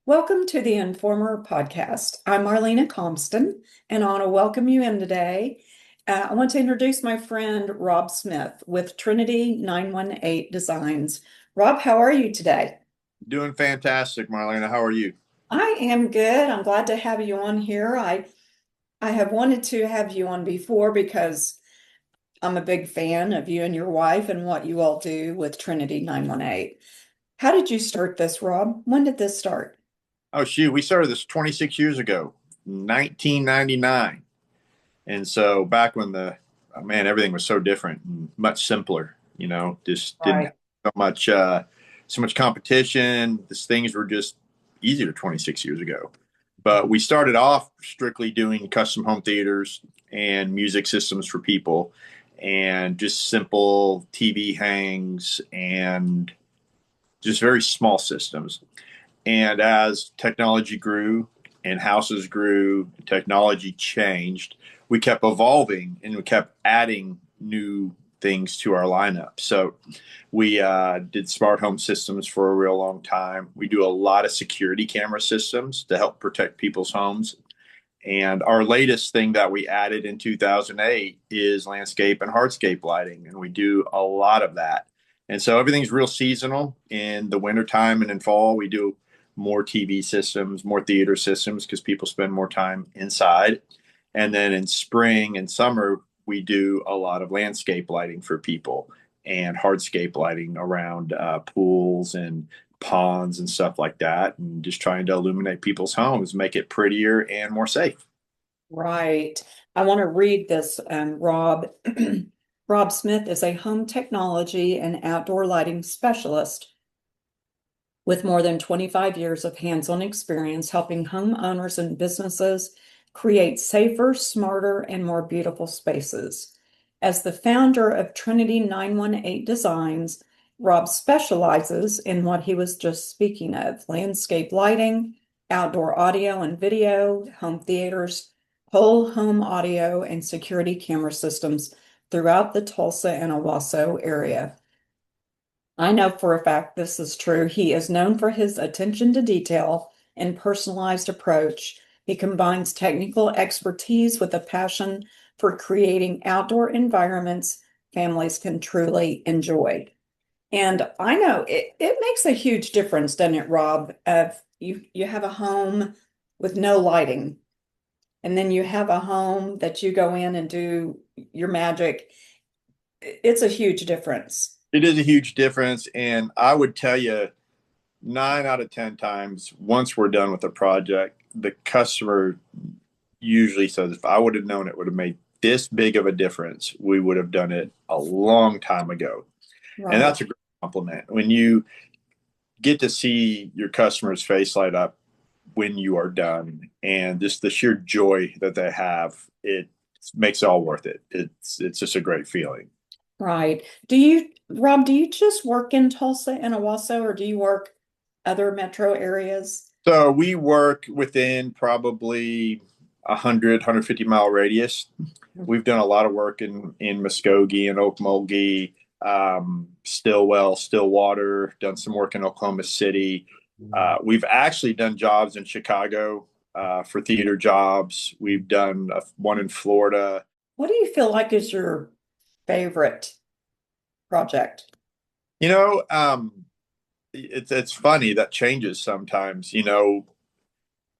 Welcome to the Informer podcast. I'm Marlena Compston, and I want to welcome you in today. I want to introduce my friend Rob Smith with Trinity 918 Designs. Rob, how are you today? Doing fantastic, Marlena. How are you? I am good. I'm glad to have you on here. I have wanted to have you on before because I'm a big fan of you and your wife and what you all do with Trinity 918. How did you start this, Rob? When did this start? Oh, shoot. We started this 26 years ago, 1999. And so back when everything was so different and much simpler, just didn't have Right. so much competition. These things were just easier 26 years ago. But we started off strictly doing custom home theaters and music systems for people and just simple TV hangs and just very small systems. And as technology grew and houses grew, technology changed, we kept evolving and we kept adding new things to our lineup. So we did smart home systems for a real long time. We do a lot of security camera systems to help protect people's homes. And our latest thing that we added in 2008 is landscape and hardscape lighting. And we do a lot of that. And so everything's real seasonal. In the wintertime and in fall, we do more TV systems, more theater systems because people spend more time inside. And then in spring and summer, we do a lot of landscape lighting for people and hardscape lighting around pools and ponds and stuff like that, and just trying to illuminate people's homes, make it prettier and more safe. Right. I want to read this, Rob. Rob Smith is a home technology and outdoor lighting specialist with more than 25 years of hands-on experience helping homeowners and businesses create safer, smarter, and more beautiful spaces. As the founder of Trinity 918 Designs, Rob specializes in what he was just speaking of: landscape lighting, outdoor audio and video, home theaters, whole home audio, and security camera systems throughout the Tulsa and Owasso area. I know for a fact this is true. He is known for his attention to detail and personalized approach. He combines technical expertise with a passion for creating outdoor environments families can truly enjoy. And I know it makes a huge difference, doesn't it, Rob? If you have a home with no lighting, and then you have a home that you go in and do your magic. It's a huge difference. It is a huge difference. And I would tell you, 9 out of 10 times, once we're done with the project, the customer usually says, if I would have known it would have made this big of a difference, we would have done it a long time ago. And Right. that's a great compliment. When you get to see your customer's face light up when you are done and just the sheer joy that they have, it makes it all worth it. It's just a great feeling. Right. Rob, do you just work in Tulsa and Owasso, or do you work other metro areas? So we work within probably 150 mile radius. We've done a lot of work in Muskogee and Okmulgee, Stillwell, Stillwater, done some work in Oklahoma City. We've actually done jobs in Chicago for theater jobs. We've done one in Florida. What do you feel like is your favorite project? You know, it's funny that changes sometimes.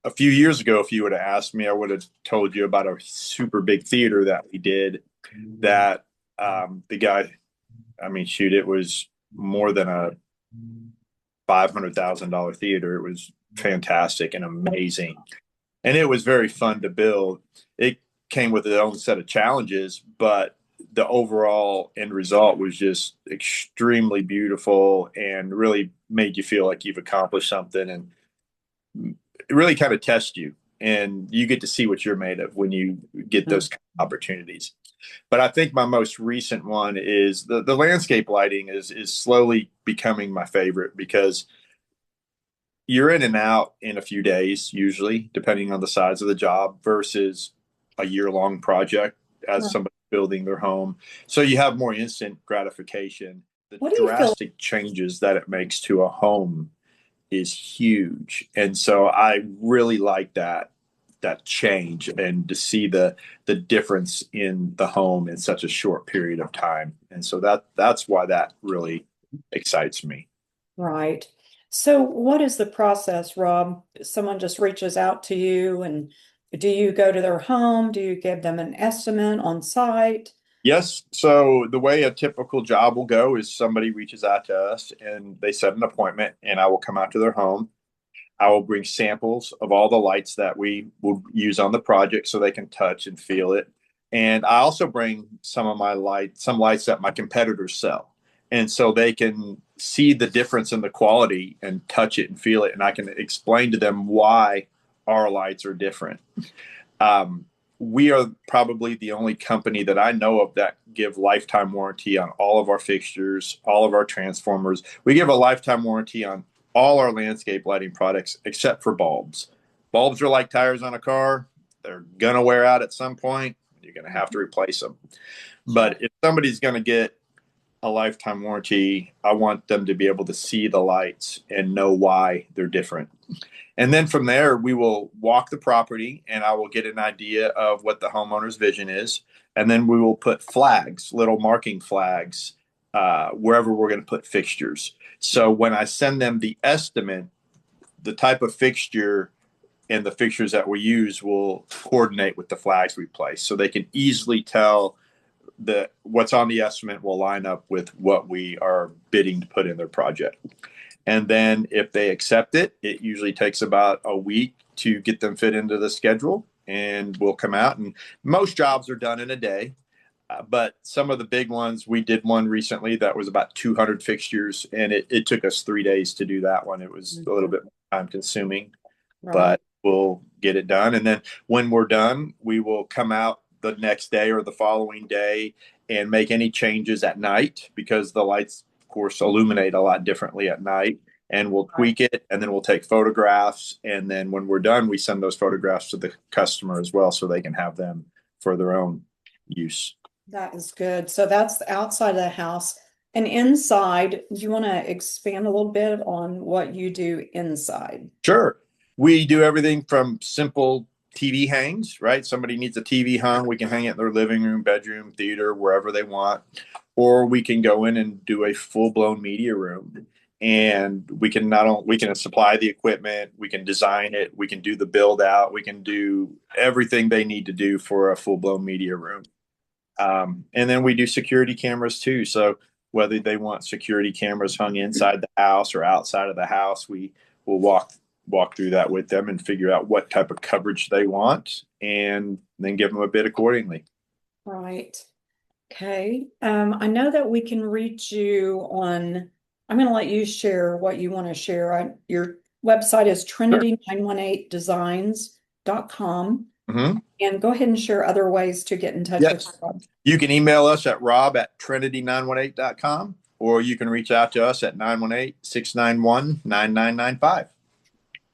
A few years ago, if you would have asked me, I would have told you about a super big theater that we did. That the guy, I mean, shoot, it was more than a $500,000 theater. It was fantastic and amazing, and it was very fun to build. It came with its own set of challenges, but the overall end result was just extremely beautiful and really made you feel like you've accomplished something, and it really kind of tests you, and you get to see what you're made of when you get those kind of opportunities. But I think my most recent one is the landscape lighting is slowly becoming my favorite because you're in and out in a few days, usually, depending on the size of the job, versus a year-long project as somebody building their home. So you have more instant gratification. The What do you feel? drastic changes that it makes to a home is huge. And so I really like that change and to see the difference in the home in such a short period of time. And so that's why that really excites me. Right. So what is the process, Rob? Someone just reaches out to you and do you go to their home? Do you give them an estimate on site? Yes. So the way a typical job will go is somebody reaches out to us and they set an appointment, and I will come out to their home. I will bring samples of all the lights that we will use on the project so they can touch and feel it. And I also bring some lights that my competitors sell. And so they can see the difference in the quality and touch it and feel it. And I can explain to them why our lights are different. Um, we are probably the only company that I know of that give lifetime warranty on all of our fixtures, all of our transformers. We give a lifetime warranty on all our landscape lighting products except for bulbs. Bulbs are like tires on a car. They're going to wear out at some point. You're going to have to replace them. Sure. But if somebody's going to get a lifetime warranty, I want them to be able to see the lights and know why they're different. And then from there, we will walk the property and I will get an idea of what the homeowner's vision is. And then we will put flags, little marking flags, wherever we're going to put fixtures. So when I send them the estimate, the type of fixture and the fixtures that we use will coordinate with the flags we place. So they can easily tell that what's on the estimate will line up with what we are bidding to put in their project. And then if they accept it, it usually takes about a week to get them fit into the schedule, and we'll come out. And most jobs are done in a day. But some of the big ones, we did one recently that was about 200 fixtures, and it took us 3 days to do that one. It was a little Mhm. bit time consuming, Right. but we'll get it done. And then when we're done, we will come out the next day or the following day and make any changes at night because the lights, of course, illuminate a lot differently at night. And we'll Right. tweak it, and then we'll take photographs. And then when we're done, we send those photographs to the customer as well so they can have them for their own use. That is good. So that's the outside of the house. And inside, do you want to expand a little bit on what you do inside? Sure. We do everything from simple TV hangs, right? Somebody needs a TV hung, we can hang it in their living room, bedroom, theater, wherever they want. Or we can go in and do a full-blown media room. And we can not only we can supply the equipment, we can design it, we can do the build out, we can do everything they need to do for a full-blown media room. And then we do security cameras too. So whether they want security cameras hung inside the house or outside of the house, we will walk through that with them and figure out what type of coverage they want, and then give them a bid accordingly. Right. Okay. I know that we can reach you on, I'm going to let you share what you want to share. Your website is Sure. trinity918designs.com. Mm-hmm. And go ahead and share other ways to get in touch with Yes. Rob. You can email us at rob@trinity918.com, or you can reach out to us at 918-691-9995.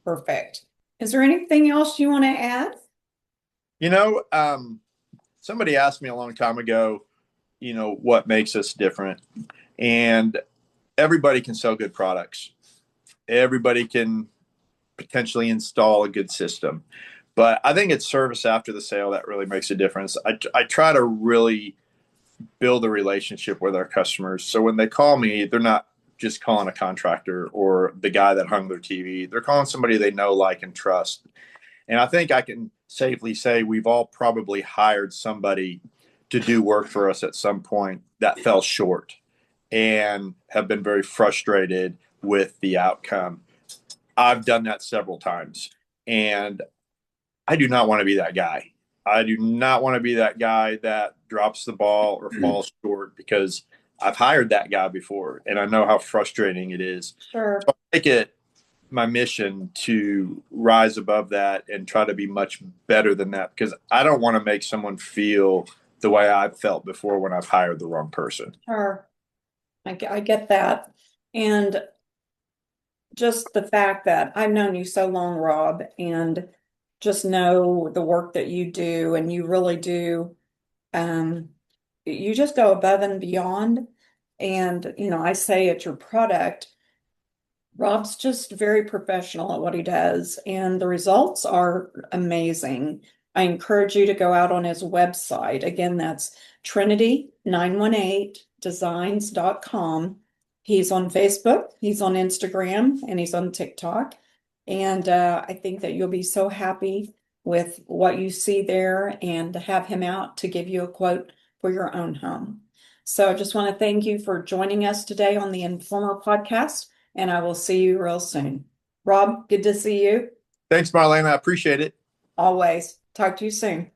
Perfect. Is there anything else you want to add? You know, somebody asked me a long time ago, what makes us different? And everybody can sell good products. Everybody can potentially install a good system. But I think it's service after the sale that really makes a difference. I try to really build a relationship with our customers. So when they call me, they're not just calling a contractor or the guy that hung their TV. They're calling somebody they know, like, and trust. And I think I can safely say we've all probably hired somebody to do work for us at some point that fell short and have been very frustrated with the outcome. I've done that several times, and I do not want to be that guy. I do not want to be that guy that drops the ball or falls short, because I've hired that guy before and I know how frustrating it is. Sure. So I make it my mission to rise above that and try to be much better than that, because I don't want to make someone feel the way I've felt before when I've hired the wrong person. Sure. I get that. And just the fact that I've known you so long, Rob, and just know the work that you do, and you really do, um, you just go above and beyond. And, I say it's your product. Rob's just very professional at what he does, and the results are amazing. I encourage you to go out on his website. Again, that's Trinity918designs.com. He's on Facebook, he's on Instagram, and he's on TikTok. And I think that you'll be so happy with what you see there and to have him out to give you a quote for your own home. So I just want to thank you for joining us today on the Informer podcast, and I will see you real soon. Rob, good to see you. Thanks, Marlene. I appreciate it. Always. Talk to you soon.